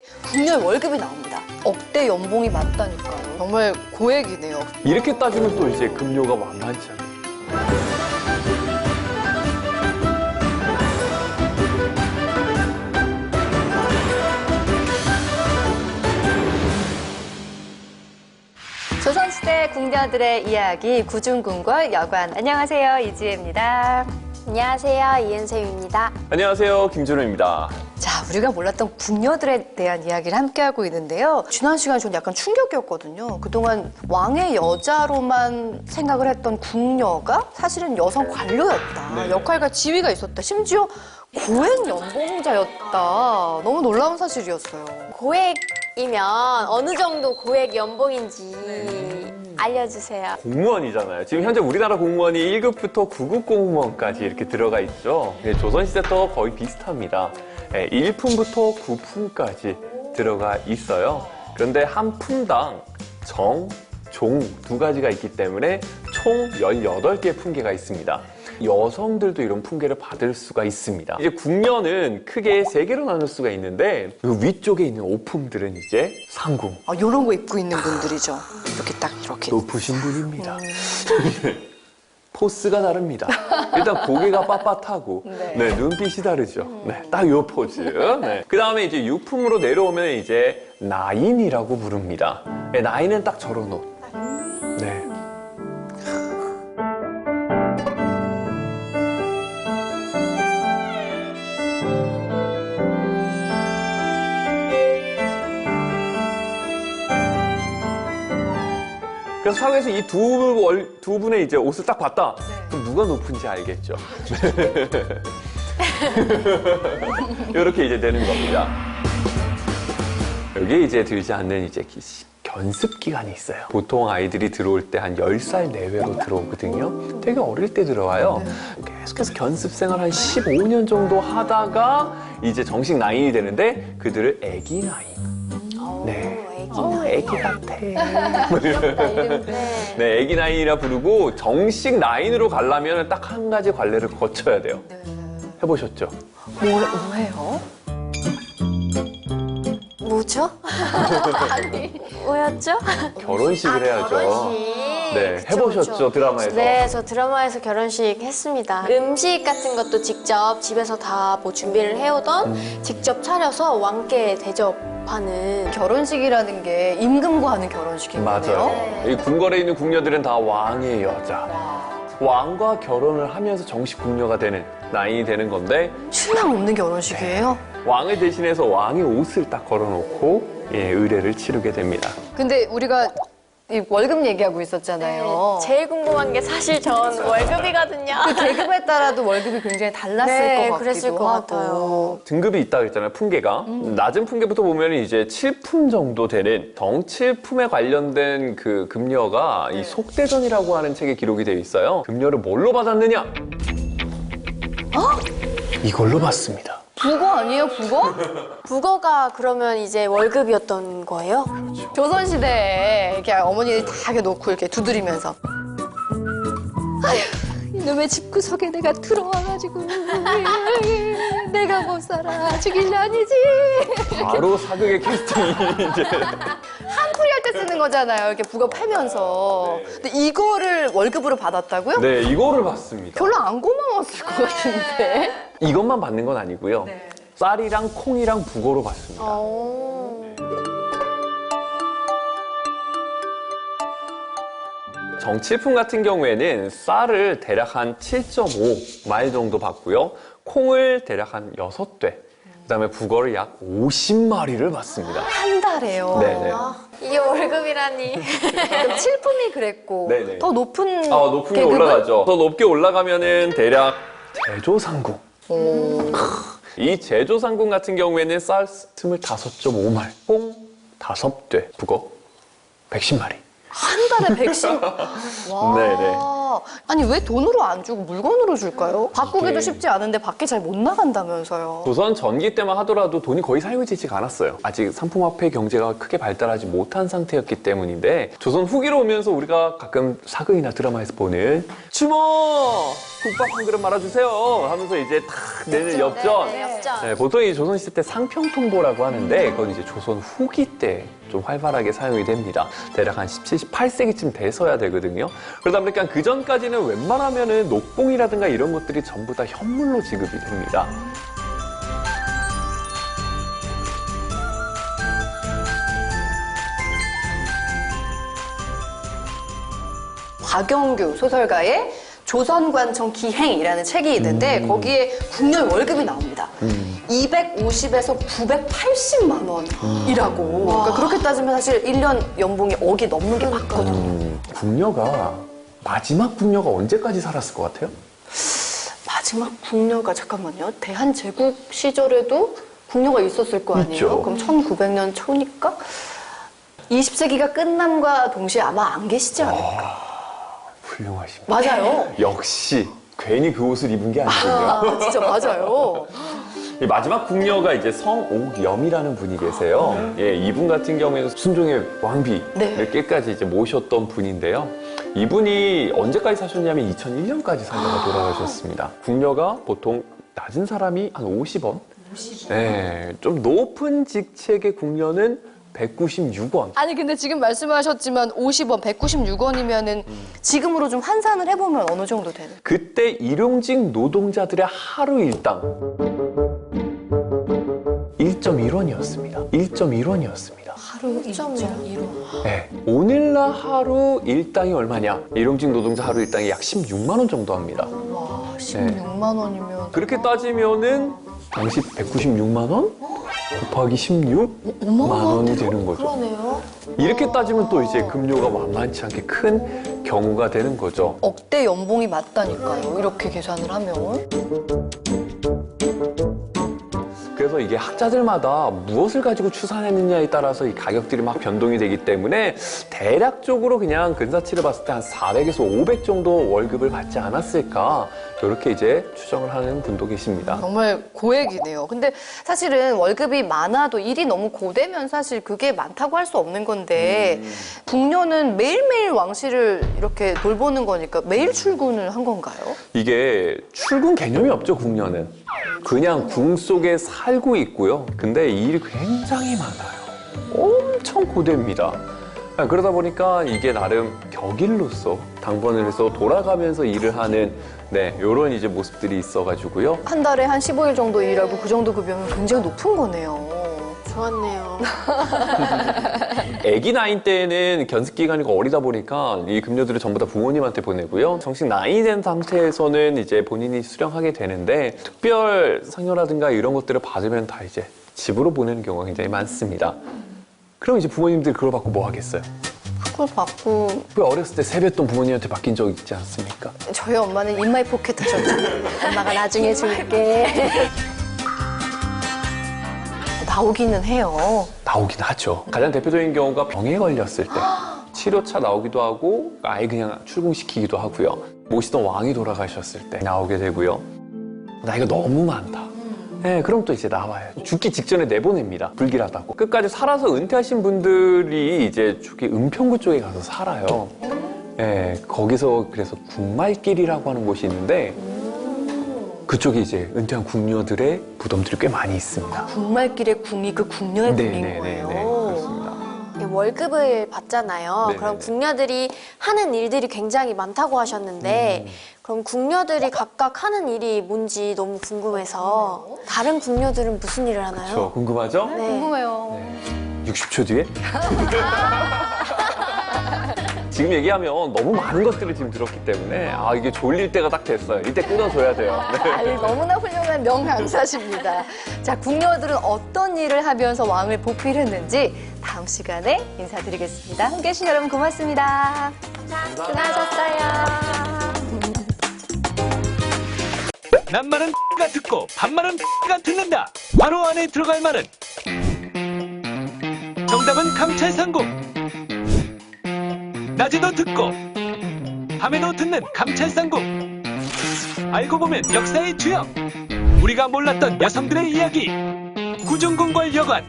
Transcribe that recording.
국녀의 월급이 나옵니다. 억대 연봉이 맞다니까요. 정말 고액이네요. 이렇게 따지면 또 이제 급료가 만만치 않아요. 조선시대 궁녀들의 이야기 구중궁궐 여관. 안녕하세요, 이지혜입니다. 안녕하세요, 이은세입니다. 안녕하세요, 김준호입니다. 자, 우리가 몰랐던 궁녀들에 대한 이야기를 함께하고 있는데요. 지난 시간에 전 약간 충격이었거든요. 그동안 왕의 여자로만 생각을 했던 궁녀가 사실은 여성 관료였다. 네. 역할과 지위가 있었다. 심지어 고액 연봉자였다. 너무 놀라운 사실이었어요. 고액이면 어느 정도 고액 연봉인지 알려주세요. 공무원이잖아요. 지금 현재 우리나라 공무원이 1급부터 9급 공무원까지 이렇게 들어가 있죠. 조선시대 또 거의 비슷합니다. 1품부터 9품까지 들어가 있어요. 그런데 한 품당 정, 종 두 가지가 있기 때문에 총 18개의 품계가 있습니다. 여성들도 이런 품계를 받을 수가 있습니다. 이제 궁녀는 크게 3개로 나눌 수가 있는데 그 위쪽에 있는 오품들은 이제 상궁. 이런 거 입고 있는 분들이죠. 이렇게 딱 이렇게. 높으신 분입니다. 포스가 다릅니다. 일단 고개가 빳빳하고 네, 눈빛이 다르죠. 네, 딱 요 포즈. 네. 그 다음에 이제 유품으로 내려오면 이제 나인이라고 부릅니다. 네, 나인은 딱 저런 옷. 네. 그래서 사회에서 이 두 분의 이제 옷을 딱 봤다. 그럼 누가 높은지 알겠죠. 이렇게 이제 되는 겁니다. 여기에 이제 들지 않는 이제 견습 기간이 있어요. 보통 아이들이 들어올 때 한 10살 내외로 들어오거든요. 되게 어릴 때 들어와요. 계속해서 견습 생활 한 15년 정도 하다가 이제 정식 나인이 되는데 그들을 애기 나인. 네. 애기 같아. 네, 애기 나인이라 부르고 정식 나인으로 가려면 딱 한 가지 관례를 거쳐야 돼요. 해보셨죠? 뭐예요? 뭐죠? 아니, 뭐였죠? 결혼식을 해야죠. 결혼식. 네, 그쵸, 해보셨죠, 그쵸. 드라마에서? 네, 저 드라마에서 결혼식 했습니다. 음식 같은 것도 직접 집에서 다 뭐 준비를 해오던 직접 차려서 왕께 대접하는. 결혼식이라는 게 임금과 하는 결혼식인 거네요. 맞아요. 이 궁궐에 있는 궁녀들은 다 왕의 여자. 왕과 결혼을 하면서 정식 궁녀가 되는, 나인이 되는 건데 신랑 없는 결혼식이에요? 왕을 대신해서 왕의 옷을 딱 걸어놓고 의례를 치르게 됩니다. 근데 우리가 이 월급 얘기하고 있었잖아요. 제일 궁금한 게 사실 전 월급이거든요. 그 계급에 따라도 월급이 굉장히 달랐을 네, 것 같기도 그랬을 것 하고. 같아요. 등급이 있다고 했잖아요, 품계가. 낮은 품계부터 보면 이제 7품 정도 되는 정칠품에 관련된 그 급료가 이 속대전이라고 하는 책에 기록이 되어 있어요. 급료를 뭘로 받았느냐? 이걸로 받습니다. 북어 아니에요, 북어? 북어가 그러면 이제 월급이었던 거예요? 조선시대에 이렇게 어머니들이 다 이렇게 놓고 이렇게 두드리면서 아휴, 이놈의 집구석에 내가 들어와가지고 내가 못 살아 죽일려니지. 바로 사극의 캐스팅이 이제. 한풀이 할 때 쓰는 거잖아요. 이렇게 북어 패면서. 근데 이거를 월급으로 받았다고요? 네, 이거를 받습니다. 별로 안 고마웠을 것 같은데. 이것만 받는 건 아니고요. 쌀이랑 콩이랑 북어로 받습니다. 정칠품 같은 경우에는 쌀을 대략 한 7.5마일 정도 받고요. 콩을 대략 한 6대. 그다음에 북어를 약 50마리를 받습니다. 한 달에요. 네네. 이게 월급이라니. 그럼 7품이 그랬고 네네. 더 높은 높은 게 계급은? 올라가죠. 더 높게 올라가면은 대략 제조상궁. 이 제조상궁 같은 경우에는 쌀 25.5마리, 콩 5대, 북어 110마리. 한 달에 110. 와. 네네. 아니 왜 돈으로 안 주고 물건으로 줄까요? 바꾸기도 네. 쉽지 않은데 밖에 잘 못 나간다면서요. 조선 전기 때만 하더라도 돈이 거의 사용되지가 않았어요. 아직 상품화폐 경제가 크게 발달하지 못한 상태였기 때문인데 조선 후기로 오면서 우리가 가끔 사극이나 드라마에서 보는 주모! 국밥 한 그릇 말아주세요 하면서 이제 탁 내는 엽전. 네, 엽전. 네, 보통 이 조선시대 때 상평통보라고 하는데 그건 이제 조선 후기 때 좀 활발하게 사용이 됩니다. 대략 한 17, 18세기쯤 돼서야 되거든요. 그러다 보니까 그 전까지는 웬만하면은 녹봉이라든가 이런 것들이 전부 다 현물로 지급이 됩니다. 박영규 소설가의 조선관청 기행이라는 책이 있는데 거기에 궁녀의 월급이 나옵니다. 250에서 980만 원이라고. 그러니까 그렇게 따지면 사실 1년 연봉이 억이 넘는 게 맞거든요. 궁녀가 마지막 궁녀가 언제까지 살았을 것 같아요? 마지막 궁녀가 잠깐만요. 대한제국 시절에도 궁녀가 있었을 거 아니에요? 있죠. 그럼 1900년 초니까 20세기가 끝남과 동시에 아마 안 계시지 않을까. 훌륭하십니다. 맞아요. 역시 괜히 그 옷을 입은 게 아니군요. 아, 진짜 맞아요. 이 마지막 궁녀가 이제 성옥염이라는 분이 계세요. 예, 이분 같은 경우에는 순종의 왕비를 네. 끝까지 이제 모셨던 분인데요. 이분이 언제까지 사셨냐면 2001년까지 살다가 돌아가셨습니다. 궁녀가 보통 낮은 사람이 한 50원. 네, 좀 높은 직책의 궁녀는 196원. 아니 근데 지금 말씀하셨지만 50원, 196원이면은 지금으로 좀 환산을 해보면 어느 정도 되는? 그때 일용직 노동자들의 하루 일당 1.1원이었습니다. 1.1원이었습니다. 하루 1.1원. 네, 오늘날 하루 일당이 얼마냐? 일용직 노동자 하루 일당이 약 16만 원 정도 합니다. 와, 16만 원이면 그렇게 따지면은 당시 196만 원 곱하기 16만 원이 되는 거죠. 그러네요. 이렇게 따지면 또 이제 급료가 만만치 않게 큰 경우가 되는 거죠. 억대 연봉이 맞다니까요. 이렇게 계산을 하면. 그래서 이게 학자들마다 무엇을 가지고 추산했느냐에 따라서 이 가격들이 막 변동이 되기 때문에 대략적으로 그냥 근사치를 봤을 때 한 400에서 500 정도 월급을 받지 않았을까 이렇게 이제 추정을 하는 분도 계십니다. 정말 고액이네요. 근데 사실은 월급이 많아도 일이 너무 고되면 사실 그게 많다고 할 수 없는 건데 궁녀는 매일매일 왕실을 이렇게 돌보는 거니까 매일 출근을 한 건가요? 이게 출근 개념이 없죠, 궁녀는. 그냥 궁 속에 살고 있고요. 근데 일이 굉장히 많아요. 엄청 고됩니다. 그러다 보니까 이게 나름 격일로서 당번을 해서 돌아가면서 일을 하는 이런 이제 모습들이 있어가지고요. 한 달에 한 15일 정도 일하고 그 정도 급여면 굉장히 높은 거네요. 좋았네요. 아기 나이 때는 견습 기간이 어리다 보니까 이 급료들을 전부 다 부모님한테 보내고요. 정식 나이 된 상태에서는 이제 본인이 수령하게 되는데 특별 상여라든가 이런 것들을 받으면 다 이제 집으로 보내는 경우가 굉장히 많습니다. 그럼 이제 부모님들이 그걸 받고 뭐 하겠어요? 그걸 받고 왜 어렸을 때 세뱃돈 부모님한테 맡긴 적 있지 않습니까? 저희 엄마는 인마이 포켓 하셨잖아요. 엄마가 나중에 줄게. 나오기는 해요. 나오긴 하죠. 가장 대표적인 경우가 병에 걸렸을 때 치료차 나오기도 하고 아예 그냥 출궁시키기도 하고요. 모시던 왕이 돌아가셨을 때 나오게 되고요. 나이가 너무 많다. 네, 그럼 또 이제 나와요. 죽기 직전에 내보냅니다. 불길하다고. 끝까지 살아서 은퇴하신 분들이 이제 저기 은평구 쪽에 가서 살아요. 네, 거기서 그래서 궁말길이라고 하는 곳이 있는데 그쪽에 이제 은퇴한 궁녀들의 무덤들이 꽤 많이 있습니다. 궁말길의 궁이 그 궁녀의 궁인 네네네, 거예요. 그렇습니다. 월급을 받잖아요. 네네네. 그럼 궁녀들이 하는 일들이 굉장히 많다고 하셨는데 그럼 궁녀들이 각각 하는 일이 뭔지 너무 궁금해서 다른 궁녀들은 무슨 일을 하나요? 저 궁금하죠? 네. 궁금해요. 60초 뒤에? 지금 얘기하면 너무 많은 것들을 지금 들었기 때문에 이게 졸릴 때가 딱 됐어요. 이때 끊어줘야 돼요. 네. 아니, 너무나 훌륭한 명강사십니다. 자, 궁녀들은 어떤 일을 하면서 왕을 보필했는지 다음 시간에 인사드리겠습니다. 함께해 주신 여러분 고맙습니다. 수고하셨어요. 낱말은 가 듣고 반말은 가 듣는다. 바로 안에 들어갈 말은 정답은 감찰상궁. 낮에도 듣고 밤에도 듣는 감찰상국. 알고 보면 역사의 주역. 우리가 몰랐던 여성들의 이야기. 구중궁궐 여관.